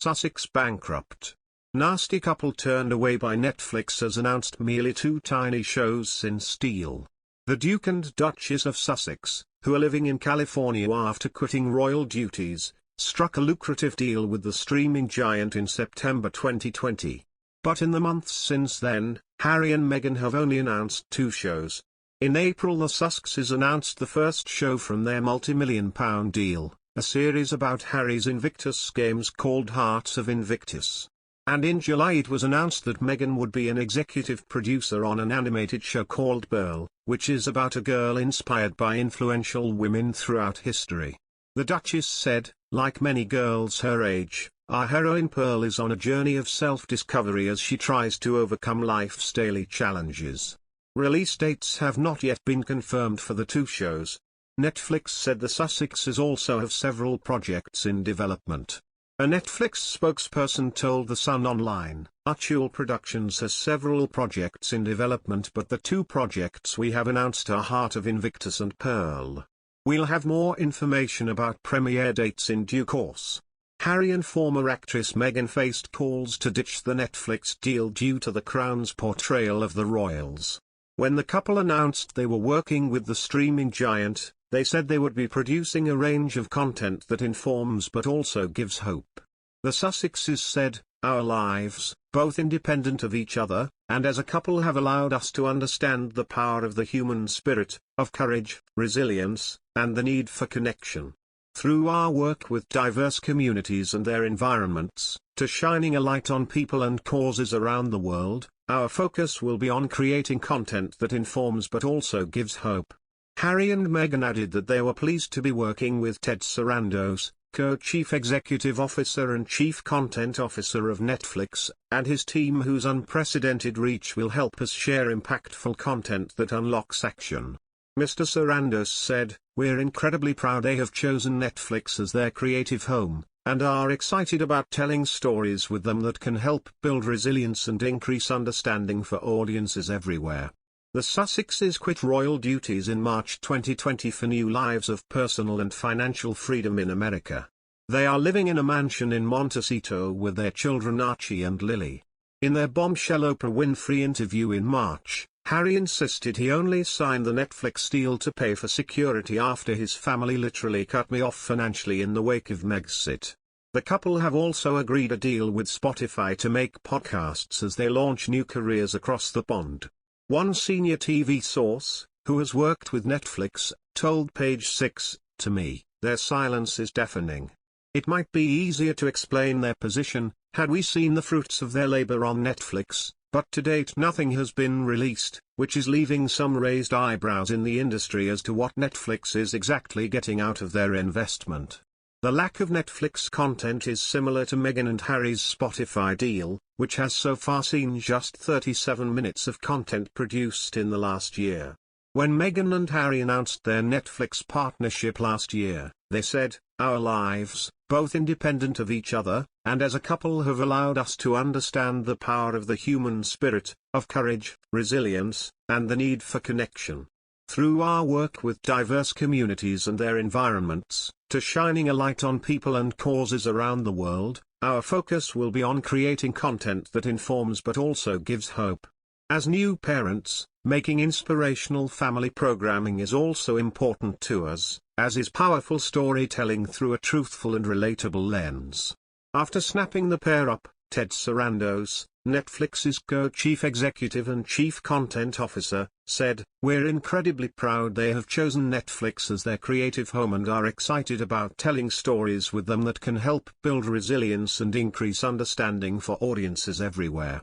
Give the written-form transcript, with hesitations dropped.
SUSSEX bankrupt. Nasty couple turned away by Netflix has announced merely 2 tiny shows since deal. The Duke and Duchess of Sussex, who are living in California after quitting royal duties, struck a lucrative deal with the streaming giant in September 2020. But in the months since then, Harry and Meghan have only announced 2 shows. In April, the Sussexes announced the first show from their multi-million-pound deal, a series about Harry's Invictus games called Hearts of Invictus. And in July it was announced that Meghan would be an executive producer on an animated show called Pearl, which is about a girl inspired by influential women throughout history. The Duchess said, "Like many girls her age, our heroine Pearl is on a journey of self-discovery as she tries to overcome life's daily challenges." Release dates have not yet been confirmed for the 2 shows. Netflix said the Sussexes also have several projects in development. A Netflix spokesperson told The Sun Online, "Archul Productions has several projects in development, but the 2 projects we have announced are Heart of Invictus and Pearl. We'll have more information about premiere dates in due course." Harry and former actress Meghan faced calls to ditch the Netflix deal due to the Crown's portrayal of the royals. When the couple announced they were working with the streaming giant, they said they would be producing a range of content that informs but also gives hope. The Sussexes said, "Our lives, both independent of each other, and as a couple have allowed us to understand the power of the human spirit, of courage, resilience, and the need for connection. Through our work with diverse communities and their environments, to shining a light on people and causes around the world, our focus will be on creating content that informs but also gives hope." Harry and Meghan added that they were pleased to be working with Ted Sarandos, co-chief executive officer and chief content officer of Netflix, and his team whose unprecedented reach will help us share impactful content that unlocks action. Mr. Sarandos said, "We're incredibly proud they have chosen Netflix as their creative home, and are excited about telling stories with them that can help build resilience and increase understanding for audiences everywhere." The Sussexes quit royal duties in March 2020 for new lives of personal and financial freedom in America. They are living in a mansion in Montecito with their children Archie and Lily. In their bombshell Oprah Winfrey interview in March, Harry insisted he only signed the Netflix deal to pay for security after his family literally cut me off financially in the wake of Megxit. The couple have also agreed a deal with Spotify to make podcasts as they launch new careers across the pond. One senior TV source, who has worked with Netflix, told Page Six, "To me, their silence is deafening. It might be easier to explain their position, had we seen the fruits of their labor on Netflix, but to date nothing has been released, which is leaving some raised eyebrows in the industry as to what Netflix is exactly getting out of their investment." The lack of Netflix content is similar to Meghan and Harry's Spotify deal, which has so far seen just 37 minutes of content produced in the last year. When Meghan and Harry announced their Netflix partnership last year, they said, "Our lives, both independent of each other, and as a couple have allowed us to understand the power of the human spirit, of courage, resilience, and the need for connection. Through our work with diverse communities and their environments, to shining a light on people and causes around the world, our focus will be on creating content that informs but also gives hope. As new parents, making inspirational family programming is also important to us, as is powerful storytelling through a truthful and relatable lens." After snapping the pair up, Ted Sarandos, Netflix's co-chief executive and chief content officer, said, "We're incredibly proud they have chosen Netflix as their creative home and are excited about telling stories with them that can help build resilience and increase understanding for audiences everywhere."